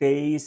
23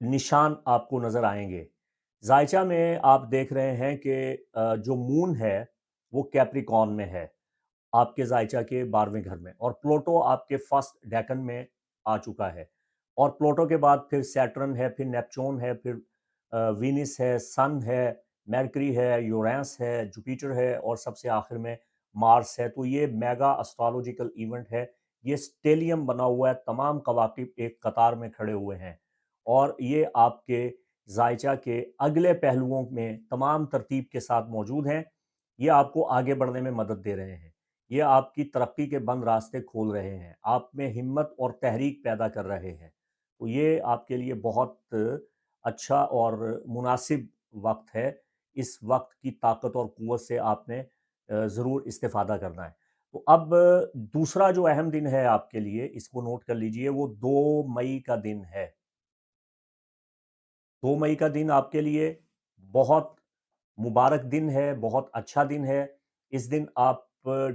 نشان آپ کو نظر آئیں گے۔ ذائچہ میں آپ دیکھ رہے ہیں کہ جو مون ہے وہ کیپریکون میں ہے، آپ کے ذائچہ کے 12ویں گھر میں، اور پلوٹو آپ کے فرسٹ ڈیکن میں آ چکا ہے، اور پلوٹو کے بعد پھر سیٹرن ہے، پھر نیپچون ہے، پھر وینس ہے، سن ہے، میرکری ہے، یورینس ہے، جوپیٹر ہے، اور سب سے آخر میں مارس ہے۔ تو یہ میگا اسٹرالوجیکل ایونٹ ہے، یہ سٹیلیم بنا ہوا ہے، تمام کواکب ایک قطار میں کھڑے ہوئے ہیں، اور یہ آپ کے ذائچہ کے اگلے پہلوؤں میں تمام ترتیب کے ساتھ موجود ہیں۔ یہ آپ کو آگے بڑھنے میں مدد دے رہے ہیں، یہ آپ کی ترقی کے بند راستے کھول رہے ہیں، آپ میں ہمت اور تحریک پیدا کر رہے ہیں۔ تو یہ آپ کے لیے بہت اچھا اور مناسب وقت ہے۔ اس وقت کی طاقت اور قوت سے آپ نے ضرور استفادہ کرنا ہے۔ تو اب دوسرا جو اہم دن ہے آپ کے لیے، اس کو نوٹ کر لیجئے، وہ 2 مئی کا دن ہے۔ 2 مئی کا دن آپ کے لیے بہت مبارک دن ہے، بہت اچھا دن ہے۔ اس دن آپ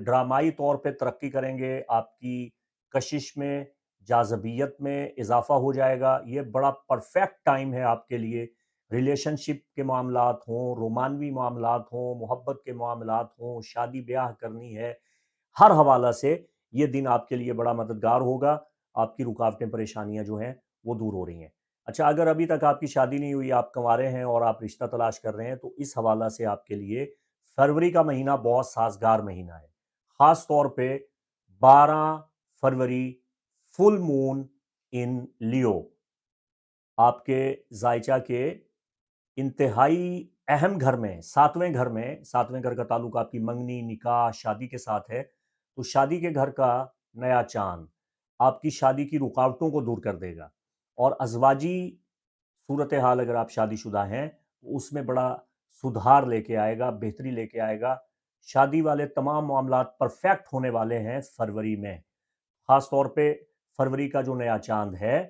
ڈرامائی طور پہ ترقی کریں گے، آپ کی کشش میں، جاذبیت میں اضافہ ہو جائے گا۔ یہ بڑا پرفیکٹ ٹائم ہے آپ کے لیے، ریلیشن شپ کے معاملات ہوں، رومانوی معاملات ہوں، محبت کے معاملات ہوں، شادی بیاہ کرنی ہے، ہر حوالہ سے یہ دن آپ کے لیے بڑا مددگار ہوگا۔ آپ کی رکاوٹیں، پریشانیاں جو ہیں وہ دور ہو رہی ہیں۔ اچھا، اگر ابھی تک آپ کی شادی نہیں ہوئی، آپ کنوارے ہیں اور آپ رشتہ تلاش کر رہے ہیں، تو اس حوالہ سے آپ کے لیے فروری کا مہینہ بہت سازگار مہینہ ہے، خاص طور پہ 12 فروری، فل مون ان لیو، آپ کے ذائچہ کے انتہائی اہم گھر میں، 7ویں گھر کا تعلق آپ کی منگنی، نکاح، شادی کے ساتھ ہے۔ تو شادی کے گھر کا نیا چاند آپ کی شادی کی رکاوٹوں کو دور کر دے گا، اور ازواجی صورتحال اگر آپ شادی شدہ ہیں تو اس میں بڑا سدھار لے کے آئے گا، بہتری لے کے آئے گا۔ شادی والے تمام معاملات پرفیکٹ ہونے والے ہیں فروری میں، خاص طور پہ فروری کا جو نیا چاند ہے،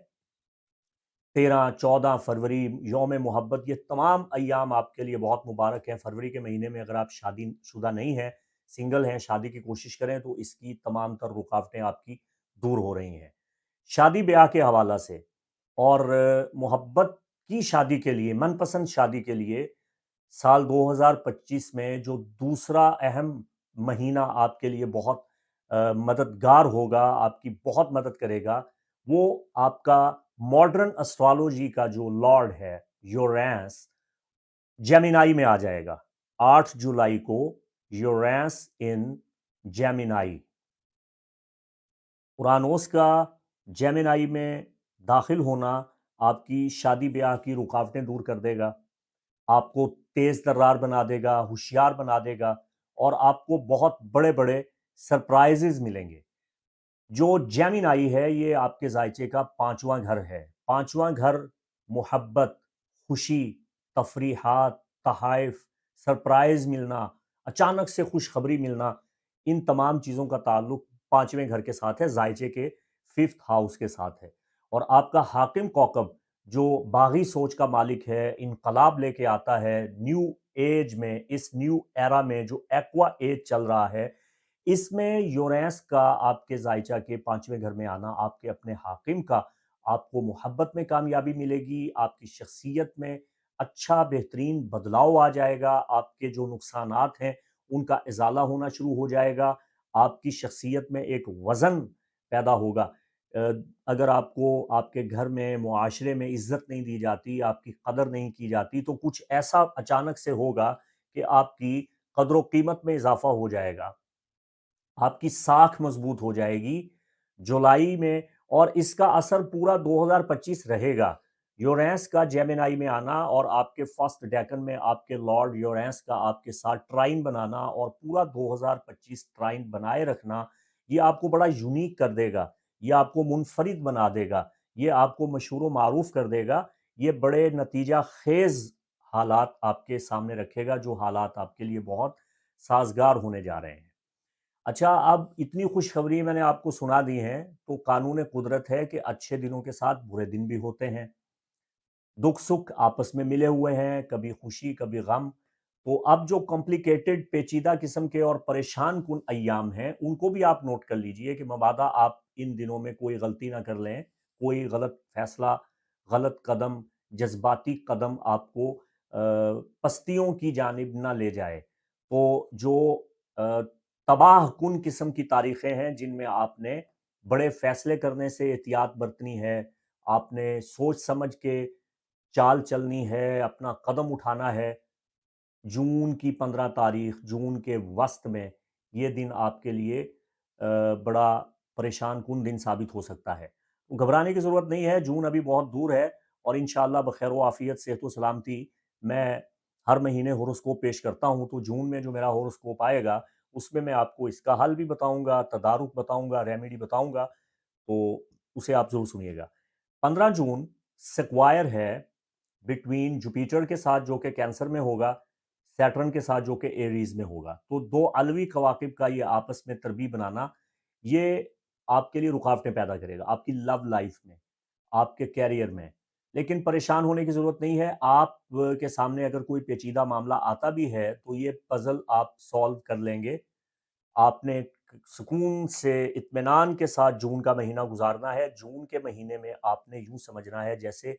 13 14 فروری، یوم محبت، یہ تمام ایام آپ کے لیے بہت مبارک ہیں۔ فروری کے مہینے میں اگر آپ شادی شدہ نہیں ہیں، سنگل ہیں، شادی کی کوشش کریں تو اس کی تمام تر رکاوٹیں آپ کی دور ہو رہی ہیں۔ شادی بیاہ کے حوالہ سے اور محبت کی شادی کے لیے، من پسند شادی کے لیے، سال 2025 میں جو دوسرا اہم مہینہ آپ کے لیے بہت مددگار ہوگا، آپ کی بہت مدد کرے گا، وہ آپ کا ماڈرن اسٹرالوجی کا جو لارڈ ہے یورینس، جیمینائی میں آ جائے گا 8 جولائی کو۔ یورینس ان جیمینائی، اورانوس کا جیمینائی میں داخل ہونا آپ کی شادی بیاہ کی رکاوٹیں دور کر دے گا، آپ کو تیز ترار بنا دے گا، ہوشیار بنا دے گا، اور آپ کو بہت بڑے بڑے سرپرائزز ملیں گے۔ جو جیمینائی ہے یہ آپ کے ذائچے کا 5واں گھر ہے۔ 5واں گھر محبت، خوشی، تفریحات، تحائف، سرپرائز ملنا، اچانک سے خوشخبری ملنا، ان تمام چیزوں کا تعلق 5ویں گھر کے ساتھ ہے، ذائچے کے 5th ہاؤس کے ساتھ ہے۔ اور آپ کا حاکم کوکب جو باغی سوچ کا مالک ہے، انقلاب لے کے آتا ہے نیو ایج میں، اس نیو ایرا میں جو ایکوا ایج چل رہا ہے، اس میں یورینس کا آپ کے ذائچہ کے 5ویں گھر میں آنا، آپ کے اپنے حاکم کا، آپ کو محبت میں کامیابی ملے گی، آپ کی شخصیت میں اچھا بہترین بدلاؤ آ جائے گا، آپ کے جو نقصانات ہیں ان کا ازالہ ہونا شروع ہو جائے گا، آپ کی شخصیت میں ایک وزن پیدا ہوگا۔ اگر آپ کو آپ کے گھر میں، معاشرے میں عزت نہیں دی جاتی، آپ کی قدر نہیں کی جاتی، تو کچھ ایسا اچانک سے ہوگا کہ آپ کی قدر و قیمت میں اضافہ ہو جائے گا، آپ کی ساکھ مضبوط ہو جائے گی جولائی میں، اور اس کا اثر پورا 2025 رہے گا۔ یورینس کا جیمینائی میں آنا اور آپ کے فرسٹ ڈیکن میں آپ کے لارڈ یورینس کا آپ کے ساتھ ٹرائن بنانا اور پورا 2025 ٹرائن بنائے رکھنا، یہ آپ کو بڑا یونیک کر دے گا، یہ آپ کو منفرد بنا دے گا، یہ آپ کو مشہور و معروف کر دے گا، یہ بڑے نتیجہ خیز حالات آپ کے سامنے رکھے گا، جو حالات آپ کے لیے بہت سازگار ہونے جا رہے ہیں۔ اچھا، اب اتنی خوشخبری میں نے آپ کو سنا دی ہیں، تو قانون قدرت ہے کہ اچھے دنوں کے ساتھ برے دن بھی ہوتے ہیں، دکھ سکھ آپس میں ملے ہوئے ہیں، کبھی خوشی کبھی غم۔ تو اب جو کمپلیکیٹڈ پیچیدہ قسم کے اور پریشان کن ایام ہیں، ان کو بھی آپ نوٹ کر لیجئے کہ مبادا آپ ان دنوں میں کوئی غلطی نہ کر لیں، کوئی غلط فیصلہ، غلط قدم جذباتی قدم آپ کو پستیوں کی جانب نہ لے جائے۔ تو جو تباہ کن قسم کی تاریخیں ہیں جن میں آپ نے بڑے فیصلے کرنے سے احتیاط برتنی ہے، آپ نے سوچ سمجھ کے چال چلنی ہے، اپنا قدم اٹھانا ہے، جون کی 15 تاریخ، جون کے وسط میں یہ دن آپ کے لیے بڑا پریشان کن دن ثابت ہو سکتا ہے۔ گھبرانے کی ضرورت نہیں ہے، جون ابھی بہت دور ہے، اور انشاءاللہ بخیر و عافیت، صحت و سلامتی میں ہر مہینے ہورosکوپ پیش کرتا ہوں، تو جون میں جو میرا ہورosکوپ آئے گا اس میں آپ کو اس کا حل بھی بتاؤں گا، تدارک بتاؤں گا، ریمیڈی بتاؤں گا، تو اسے آپ ضرور سنیے گا۔ 15 جون سیکوائر ہے بٹوین جوپیٹر کے ساتھ جو کہ کینسر میں ہوگا، سیٹرن کے ساتھ جو کہ ایریز میں ہوگا، تو دو علوی کواکب کا یہ آپس میں تربیع بنانا، یہ آپ کے لیے رکاوٹیں پیدا کرے گا، آپ کی لو لائف میں، آپ کے کیریئر میں۔ لیکن پریشان ہونے کی ضرورت نہیں ہے، آپ کے سامنے اگر کوئی پیچیدہ معاملہ آتا بھی ہے تو یہ پزل آپ سولو کر لیں گے۔ آپ نے سکون سے اطمینان کے ساتھ جون کا مہینہ گزارنا ہے۔ جون کے مہینے میں آپ نے یوں سمجھنا ہے جیسے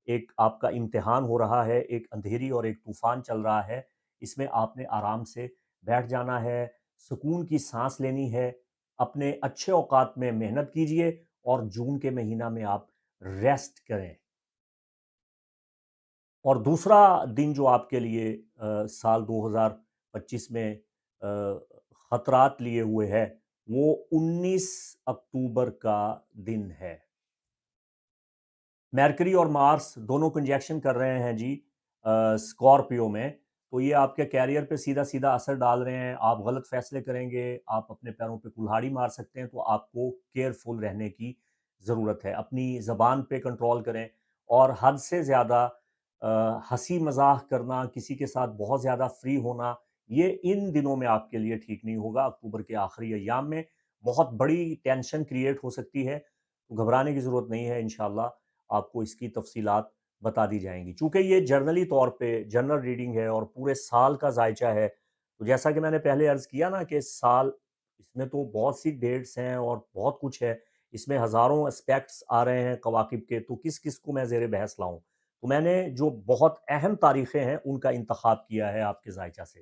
ایک آپ کا امتحان ہو رہا ہے، ایک اندھیری اور ایک طوفان چل رہا ہے، اس میں آپ نے آرام سے بیٹھ جانا ہے، سکون کی سانس لینی ہے، اپنے اچھے اوقات میں محنت کیجئے، اور جون کے مہینہ میں آپ ریسٹ کریں۔ اور دوسرا دن جو آپ کے لیے سال 2025 میں خطرات لیے ہوئے ہے، وہ 19 اکتوبر کا دن ہے۔ میرکری اور مارس دونوں کنجیکشن کر رہے ہیں جی اسکارپیو میں، تو یہ آپ کے کیریئر پہ سیدھا سیدھا اثر ڈال رہے ہیں، آپ غلط فیصلے کریں گے، آپ اپنے پیروں پہ کلہاڑی مار سکتے ہیں، تو آپ کو کیئرفل رہنے کی ضرورت ہے، اپنی زبان پہ کنٹرول کریں، اور حد سے زیادہ ہنسی مزاح کرنا، کسی کے ساتھ بہت زیادہ فری ہونا، یہ ان دنوں میں آپ کے لیے ٹھیک نہیں ہوگا۔ اکتوبر کے آخری ایام میں بہت بڑی ٹینشن کریٹ ہو سکتی ہے، گھبرانے کی ضرورت نہیں ہے، انشاءاللہ آپ کو اس کی تفصیلات بتا دی جائیں گی۔ چونکہ یہ جرنلی طور پہ جنرل ریڈنگ ہے اور پورے سال کا زائچہ ہے، تو جیسا کہ میں نے پہلے عرض کیا نا کہ سال، اس میں تو بہت سی ڈیٹس ہیں اور بہت کچھ ہے، اس میں ہزاروں اسپیکٹس آ رہے ہیں کواکب کے، تو کس کس کو میں زیر بحث لاؤں، تو میں نے جو بہت اہم تاریخیں ہیں ان کا انتخاب کیا ہے آپ کے زائچہ سے۔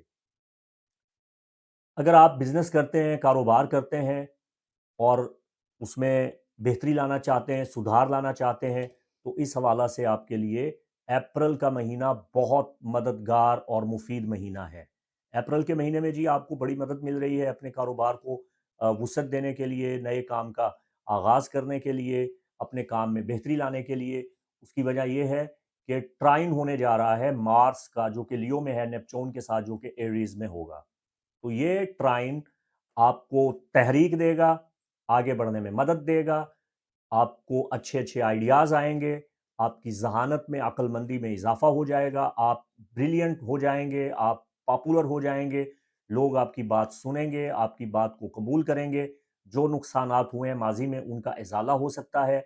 اگر آپ بزنس کرتے ہیں، کاروبار کرتے ہیں، اور اس میں بہتری لانا چاہتے ہیں، سدھار لانا چاہتے ہیں، تو اس حوالہ سے آپ کے لیے اپریل کا مہینہ بہت مددگار اور مفید مہینہ ہے۔ اپریل کے مہینے میں جی آپ کو بڑی مدد مل رہی ہے اپنے کاروبار کو وسعت دینے کے لیے، نئے کام کا آغاز کرنے کے لیے، اپنے کام میں بہتری لانے کے لیے۔ اس کی وجہ یہ ہے کہ ٹرائن ہونے جا رہا ہے مارس کا، جو کہ لیو میں ہے، نیپچون کے ساتھ جو کہ ایریز میں ہوگا، تو یہ ٹرائن آپ کو تحریک دے گا، آگے بڑھنے میں مدد دے گا، آپ کو اچھے اچھے آئیڈیاز آئیں گے، آپ کی ذہانت میں، عقل مندی میں اضافہ ہو جائے گا، آپ بریلینٹ ہو جائیں گے، آپ پاپولر ہو جائیں گے، لوگ آپ کی بات سنیں گے، آپ کی بات کو قبول کریں گے، جو نقصانات ہوئے ہیں ماضی میں ان کا ازالہ ہو سکتا ہے،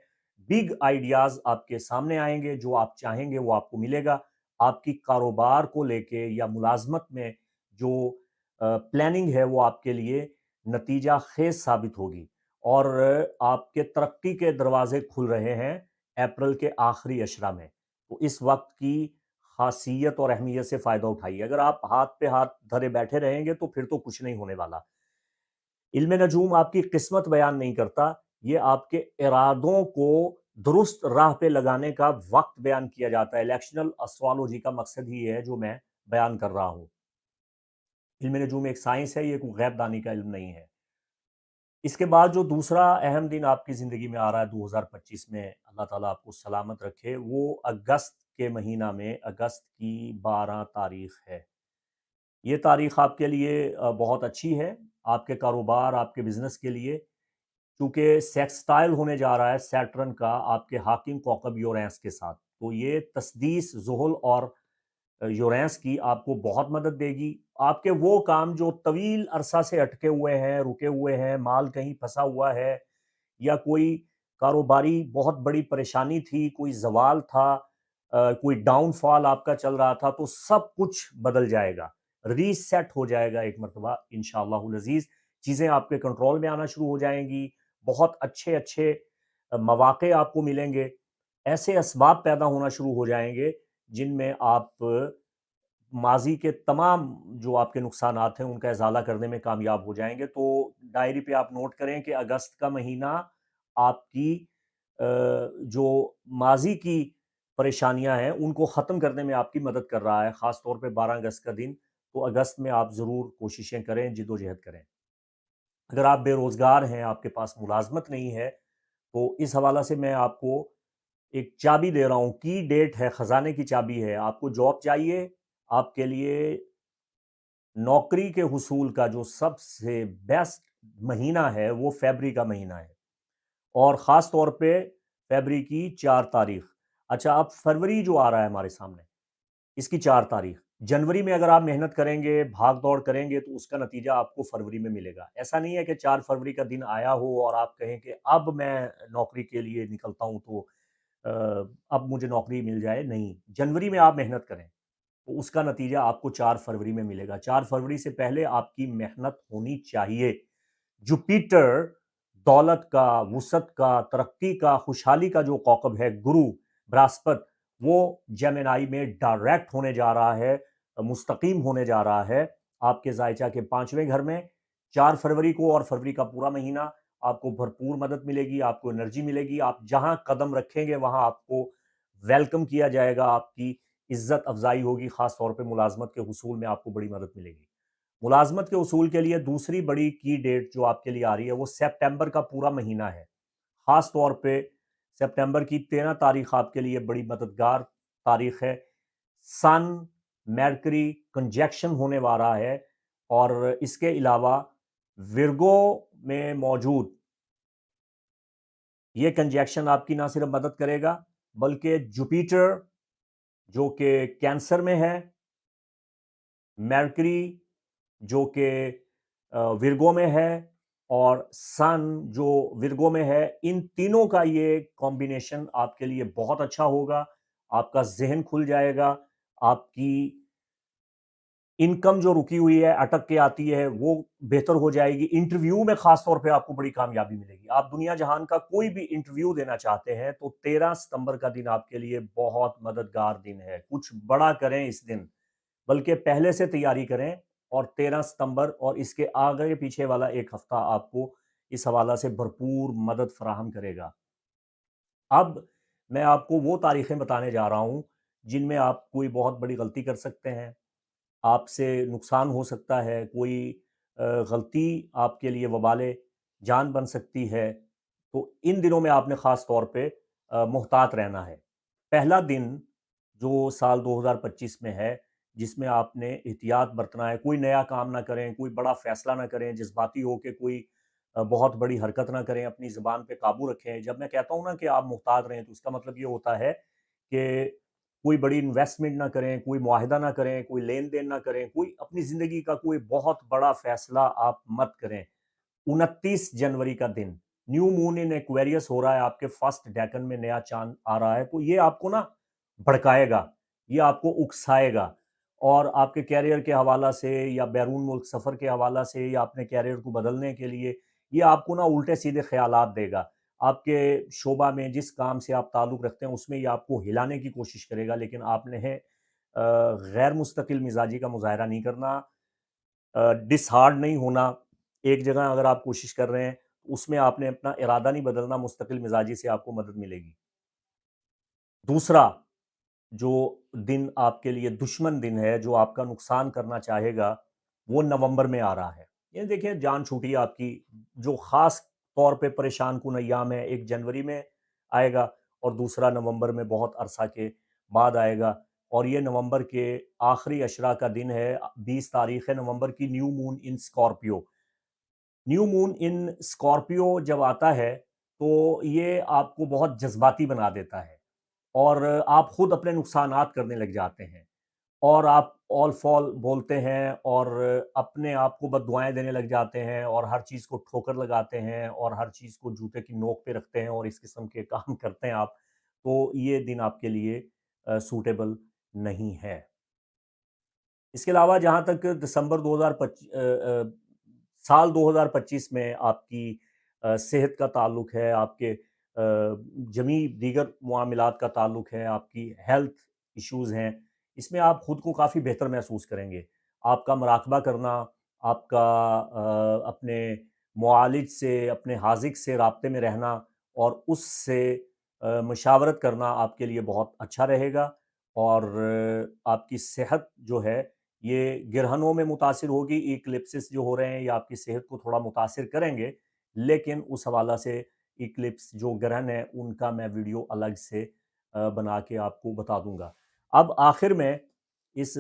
بگ آئیڈیاز آپ کے سامنے آئیں گے، جو آپ چاہیں گے وہ آپ کو ملے گا، آپ کی کاروبار کو لے کے یا ملازمت میں جو پلاننگ ہے وہ آپ کے لیے نتیجہ خیز ثابت ہوگی، اور آپ کے ترقی کے دروازے کھل رہے ہیں اپریل کے آخری اشرہ میں، تو اس وقت کی خاصیت اور اہمیت سے فائدہ اٹھائیے۔ اگر آپ ہاتھ پہ ہاتھ دھرے بیٹھے رہیں گے تو پھر تو کچھ نہیں ہونے والا۔ علم نجوم آپ کی قسمت بیان نہیں کرتا، یہ آپ کے ارادوں کو درست راہ پہ لگانے کا وقت بیان کیا جاتا ہے۔ الیکشنل اسٹرالوجی کا مقصد ہی ہے جو میں بیان کر رہا ہوں۔ علم نجوم ایک سائنس ہے، یہ کوئی غیب دانی کا علم نہیں ہے۔ اس کے بعد جو دوسرا اہم دن آپ کی زندگی میں آ رہا ہے 2025 میں، اللہ تعالیٰ آپ کو سلامت رکھے، وہ اگست کے مہینہ میں، اگست کی 12 تاریخ ہے۔ یہ تاریخ آپ کے لیے بہت اچھی ہے، آپ کے کاروبار، آپ کے بزنس کے لیے، چونکہ سیکسٹائل ہونے جا رہا ہے سیٹرن کا آپ کے حاکم کوکب یورینس کے ساتھ، تو یہ تسدیس زحل اور یورینس کی آپ کو بہت مدد دے گی۔ آپ کے وہ کام جو طویل عرصہ سے اٹکے ہوئے ہیں، رکے ہوئے ہیں، مال کہیں پھنسا ہوا ہے، یا کوئی کاروباری بہت بڑی پریشانی تھی، کوئی زوال تھا، کوئی ڈاؤن فال آپ کا چل رہا تھا، تو سب کچھ بدل جائے گا، ری سیٹ ہو جائے گا ایک مرتبہ انشاءاللہ العزیز، چیزیں آپ کے کنٹرول میں آنا شروع ہو جائیں گی، بہت اچھے اچھے مواقع آپ کو ملیں گے، ایسے اسباب پیدا ہونا شروع ہو جائیں گے جن میں آپ ماضی کے تمام جو آپ کے نقصانات ہیں ان کا ازالہ کرنے میں کامیاب ہو جائیں گے۔ تو ڈائری پہ آپ نوٹ کریں کہ اگست کا مہینہ آپ کی جو ماضی کی پریشانیاں ہیں ان کو ختم کرنے میں آپ کی مدد کر رہا ہے، خاص طور پہ 12 اگست کا دن۔ تو اگست میں آپ ضرور کوششیں کریں، جد و جہد کریں۔ اگر آپ بے روزگار ہیں، آپ کے پاس ملازمت نہیں ہے، تو اس حوالہ سے میں آپ کو ایک چابی دے رہا ہوں، کی ڈیٹ ہے، خزانے کی چابی ہے۔ آپ کو جاب چاہیے، آپ کے لیے نوکری کے حصول کا جو سب سے بیسٹ مہینہ ہے وہ فیبری کا مہینہ ہے، اور خاص طور پہ فیبری کی 4 تاریخ۔ اچھا، اب فروری جو آ رہا ہے ہمارے سامنے، اس کی 4 تاریخ۔ جنوری میں اگر آپ محنت کریں گے، بھاگ دوڑ کریں گے، تو اس کا نتیجہ آپ کو فروری میں ملے گا۔ ایسا نہیں ہے کہ 4 فروری کا دن آیا ہو اور آپ کہیں کہ اب میں نوکری کے لیے نکلتا ہوں تو اب مجھے نوکری مل جائے۔ نہیں، جنوری میں آپ محنت کریں تو اس کا نتیجہ آپ کو 4 فروری میں ملے گا۔ 4 فروری سے پہلے آپ کی محنت ہونی چاہیے۔ جوپیٹر دولت کا، وسعت کا، ترقی کا، خوشحالی کا جو کوکب ہے، گرو برہسپت، وہ جیمنائی میں ڈائریکٹ ہونے جا رہا ہے، مستقیم ہونے جا رہا ہے آپ کے زائچہ کے 5ویں گھر میں 4 فروری کو، اور فروری کا پورا مہینہ آپ کو بھرپور مدد ملے گی، آپ کو انرجی ملے گی۔ آپ جہاں قدم رکھیں گے وہاں آپ کو ویلکم کیا جائے گا، آپ کی عزت افزائی ہوگی، خاص طور پہ ملازمت کے حصول میں آپ کو بڑی مدد ملے گی۔ ملازمت کے حصول کے لیے دوسری بڑی کی ڈیٹ جو آپ کے لیے آ رہی ہے وہ سپٹمبر کا پورا مہینہ ہے۔ خاص طور پہ سپٹمبر کی 13 تاریخ آپ کے لیے بڑی مددگار تاریخ ہے۔ سن میرکری کنجیکشن ہونے والا ہے، اور اس کے علاوہ ورگو میں موجود یہ کنجیکشن آپ کی نہ صرف مدد کرے گا، بلکہ جوپیٹر جو کہ کینسر میں ہے، میرکری جو کہ ورگو میں ہے، اور سن جو ورگو میں ہے، ان تینوں کا یہ کمبینیشن آپ کے لیے بہت اچھا ہوگا۔ آپ کا ذہن کھل جائے گا، آپ کی انکم جو رکی ہوئی ہے، اٹک کے آتی ہے، وہ بہتر ہو جائے گی۔ انٹرویو میں خاص طور پہ آپ کو بڑی کامیابی ملے گی۔ آپ دنیا جہان کا کوئی بھی انٹرویو دینا چاہتے ہیں تو 13 ستمبر کا دن آپ کے لیے بہت مددگار دن ہے۔ کچھ بڑا کریں اس دن، بلکہ پہلے سے تیاری کریں، اور 13 ستمبر اور اس کے آگے پیچھے والا ایک ہفتہ آپ کو اس حوالہ سے بھرپور مدد فراہم کرے گا۔ اب میں آپ کو وہ تاریخیں بتانے جا رہا ہوں جن میں آپ کوئی بہت بڑی غلطی کر سکتے ہیں، آپ سے نقصان ہو سکتا ہے، کوئی غلطی آپ کے لیے وبال جان بن سکتی ہے۔ تو ان دنوں میں آپ نے خاص طور پہ محتاط رہنا ہے۔ پہلا دن جو سال 2025 میں ہے، جس میں آپ نے احتیاط برتنا ہے، کوئی نیا کام نہ کریں، کوئی بڑا فیصلہ نہ کریں، جذباتی ہو کے کوئی بہت بڑی حرکت نہ کریں، اپنی زبان پہ قابو رکھیں۔ جب میں کہتا ہوں نا کہ آپ محتاط رہیں، تو اس کا مطلب یہ ہوتا ہے کہ کوئی بڑی انویسٹمنٹ نہ کریں، کوئی معاہدہ نہ کریں، کوئی لین دین نہ کریں، کوئی اپنی زندگی کا کوئی بہت بڑا فیصلہ آپ مت کریں۔ 29 جنوری کا دن نیو مون ان ایکویریس ہو رہا ہے، آپ کے فرسٹ ڈیکن میں نیا چاند آ رہا ہے، تو یہ آپ کو نا بھڑکائے گا، یہ آپ کو اکسائے گا، اور آپ کے کیریئر کے حوالہ سے یا بیرون ملک سفر کے حوالہ سے یا اپنے کیریئر کو بدلنے کے لیے یہ آپ کو نا الٹے سیدھے خیالات دے گا۔ آپ کے شعبہ میں جس کام سے آپ تعلق رکھتے ہیں اس میں یہ آپ کو ہلانے کی کوشش کرے گا، لیکن آپ نے غیر مستقل مزاجی کا مظاہرہ نہیں کرنا، ڈس ہارڈ نہیں ہونا۔ ایک جگہ اگر آپ کوشش کر رہے ہیں اس میں آپ نے اپنا ارادہ نہیں بدلنا، مستقل مزاجی سے آپ کو مدد ملے گی۔ دوسرا جو دن آپ کے لیے دشمن دن ہے، جو آپ کا نقصان کرنا چاہے گا، وہ نومبر میں آ رہا ہے۔ یہ دیکھیں، جان چھوٹی آپ کی، جو خاص طور پہ پریشان کن ایام ہے، ایک جنوری میں آئے گا اور دوسرا نومبر میں بہت عرصہ کے بعد آئے گا، اور یہ نومبر کے آخری عشرہ کا دن ہے۔ 20 تاریخ ہے نومبر کی، نیو مون ان اسکارپیو۔ نیو مون ان اسکارپیو جب آتا ہے تو یہ آپ کو بہت جذباتی بنا دیتا ہے، اور آپ خود اپنے نقصانات کرنے لگ جاتے ہیں، اور آپ آل فال بولتے ہیں، اور اپنے آپ کو بد دعائیں دینے لگ جاتے ہیں، اور ہر چیز کو ٹھوکر لگاتے ہیں، اور ہر چیز کو جوتے کی نوک پہ رکھتے ہیں، اور اس قسم کے کام کرتے ہیں آپ، تو یہ دن آپ کے لیے سوٹیبل نہیں ہے۔ اس کے علاوہ جہاں تک دسمبر 2025 سال 2025 میں آپ کی صحت کا تعلق ہے، آپ کے جمی دیگر معاملات کا تعلق ہے، آپ کی ہیلتھ ایشوز ہیں، اس میں آپ خود کو کافی بہتر محسوس کریں گے۔ آپ کا مراقبہ کرنا، آپ کا اپنے معالج سے، اپنے حاذق سے رابطے میں رہنا اور اس سے مشاورت کرنا آپ کے لیے بہت اچھا رہے گا، اور آپ کی صحت جو ہے یہ گرہنوں میں متاثر ہوگی، ایکلپسس جو ہو رہے ہیں یہ آپ کی صحت کو تھوڑا متاثر کریں گے، لیکن اس حوالہ سے ایکلپس جو گرہن ہیں ان کا میں ویڈیو الگ سے بنا کے آپ کو بتا دوں گا۔ اب آخر میں اس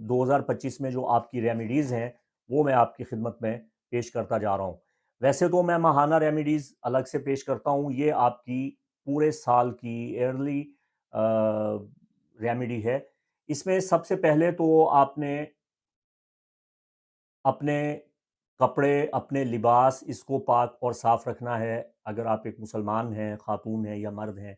2025 میں جو آپ کی ریمیڈیز ہیں وہ میں آپ کی خدمت میں پیش کرتا جا رہا ہوں۔ ویسے تو میں ماہانہ ریمیڈیز الگ سے پیش کرتا ہوں، یہ آپ کی پورے سال کی ایئرلی ریمیڈی ہے۔ اس میں سب سے پہلے تو آپ نے اپنے کپڑے، اپنے لباس، اس کو پاک اور صاف رکھنا ہے۔ اگر آپ ایک مسلمان ہیں، خاتون ہیں یا مرد ہیں،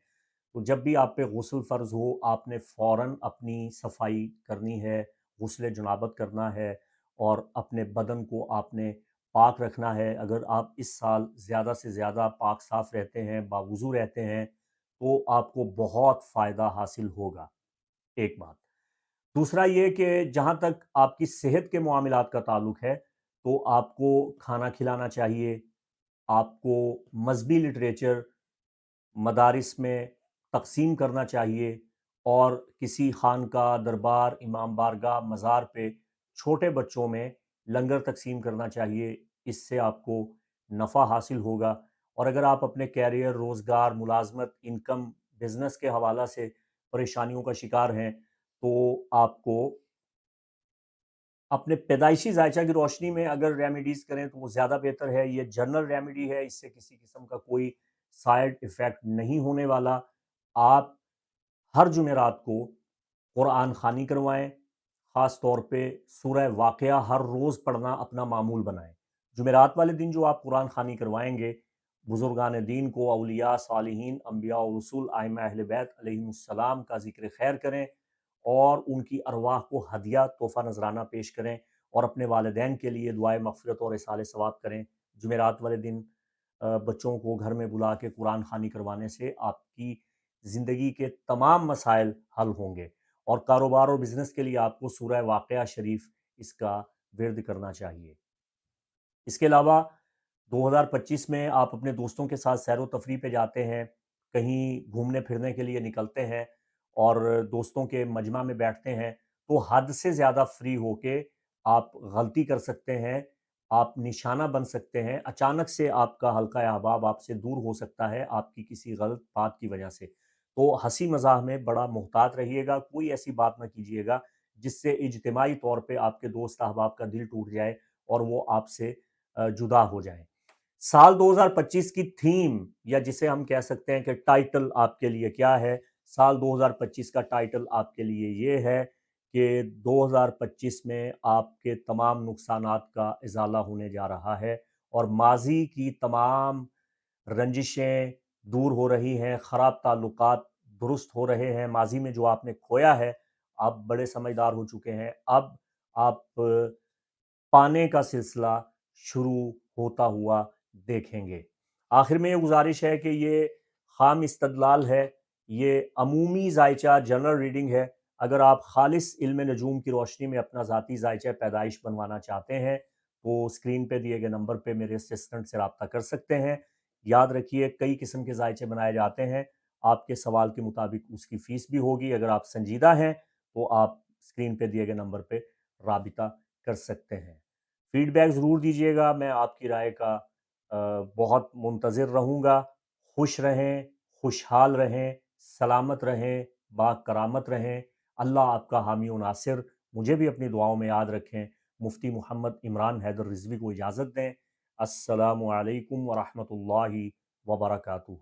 تو جب بھی آپ پہ غسل فرض ہو آپ نے فوراً اپنی صفائی کرنی ہے، غسل جنابت کرنا ہے، اور اپنے بدن کو آپ نے پاک رکھنا ہے۔ اگر آپ اس سال زیادہ سے زیادہ پاک صاف رہتے ہیں، باوضو رہتے ہیں، تو آپ کو بہت فائدہ حاصل ہوگا، ایک بات۔ دوسرا یہ کہ جہاں تک آپ کی صحت کے معاملات کا تعلق ہے تو آپ کو کھانا کھلانا چاہیے، آپ کو مذہبی لٹریچر مدارس میں تقسیم کرنا چاہیے، اور کسی خانقاہ، دربار، امام بارگاہ، مزار پہ چھوٹے بچوں میں لنگر تقسیم کرنا چاہیے۔ اس سے آپ کو نفع حاصل ہوگا، اور اگر آپ اپنے کیریئر، روزگار، ملازمت، انکم، بزنس کے حوالہ سے پریشانیوں کا شکار ہیں تو آپ کو اپنے پیدائشی ذائچہ کی روشنی میں اگر ریمیڈیز کریں تو وہ زیادہ بہتر ہے۔ یہ جنرل ریمیڈی ہے، اس سے کسی قسم کا کوئی سائیڈ ایفیکٹ نہیں ہونے والا۔ آپ ہر جمعرات کو قرآن خوانی کروائیں، خاص طور پہ سورہ واقعہ ہر روز پڑھنا اپنا معمول بنائیں۔ جمعرات والے دن جو آپ قرآن خوانی کروائیں گے، بزرگان دین کو، اولیاء، صالحین، انبیاء و رسول، ائمہ اہل بیت علیہم السلام کا ذکر خیر کریں، اور ان کی ارواح کو ہدیہ، تحفہ نذرانہ پیش کریں، اور اپنے والدین کے لیے دعائے مغفرت اور اصالِ ثواب کریں۔ جمعرات والے دن بچوں کو گھر میں بلا کے قرآن خوانی کروانے سے آپ کی زندگی کے تمام مسائل حل ہوں گے، اور کاروبار اور بزنس کے لیے آپ کو سورہ واقعہ شریف اس کا ورد کرنا چاہیے۔ اس کے علاوہ 2025 میں آپ اپنے دوستوں کے ساتھ سیر و تفریح پہ جاتے ہیں، کہیں گھومنے پھرنے کے لیے نکلتے ہیں اور دوستوں کے مجمع میں بیٹھتے ہیں، تو حد سے زیادہ فری ہو کے آپ غلطی کر سکتے ہیں، آپ نشانہ بن سکتے ہیں، اچانک سے آپ کا حلقہ احباب آپ سے دور ہو سکتا ہے آپ کی کسی غلط بات کی وجہ سے۔ تو ہنسی مزاح میں بڑا محتاط رہیے گا، کوئی ایسی بات نہ کیجیے گا جس سے اجتماعی طور پہ آپ کے دوست احباب کا دل ٹوٹ جائے اور وہ آپ سے جدا ہو جائیں۔ سال 2025 کی تھیم، یا جسے ہم کہہ سکتے ہیں کہ ٹائٹل آپ کے لیے کیا ہے، سال 2025 کا ٹائٹل آپ کے لیے یہ ہے کہ 2025 میں آپ کے تمام نقصانات کا ازالہ ہونے جا رہا ہے، اور ماضی کی تمام رنجشیں دور ہو رہی ہیں، خراب تعلقات درست ہو رہے ہیں، ماضی میں جو آپ نے کھویا ہے آپ بڑے سمجھدار ہو چکے ہیں، اب آپ پانے کا سلسلہ شروع ہوتا ہوا دیکھیں گے۔ آخر میں یہ گزارش ہے کہ یہ خام استدلال ہے، یہ عمومی ذائچہ جنرل ریڈنگ ہے۔ اگر آپ خالص علم نجوم کی روشنی میں اپنا ذاتی ذائچہ پیدائش بنوانا چاہتے ہیں تو اسکرین پہ دیے گئے نمبر پہ میرے اسسٹنٹ سے رابطہ کر سکتے ہیں۔ یاد رکھیے کئی قسم کے ذائچے بنائے جاتے ہیں، آپ کے سوال کے مطابق اس کی فیس بھی ہوگی۔ اگر آپ سنجیدہ ہیں تو آپ اسکرین پہ دیے گئے نمبر پہ رابطہ کر سکتے ہیں۔ فیڈ بیک ضرور دیجیے گا، میں آپ کی رائے کا بہت منتظر رہوں گا۔ خوش رہیں، خوشحال رہیں، سلامت رہیں، با کرامت رہیں۔ اللہ آپ کا حامی و ناصر۔ مجھے بھی اپنی دعاؤں میں یاد رکھیں۔ مفتی محمد عمران حیدر رضوی کو اجازت دیں۔ السلام علیکم ورحمۃ اللہ وبرکاتہ۔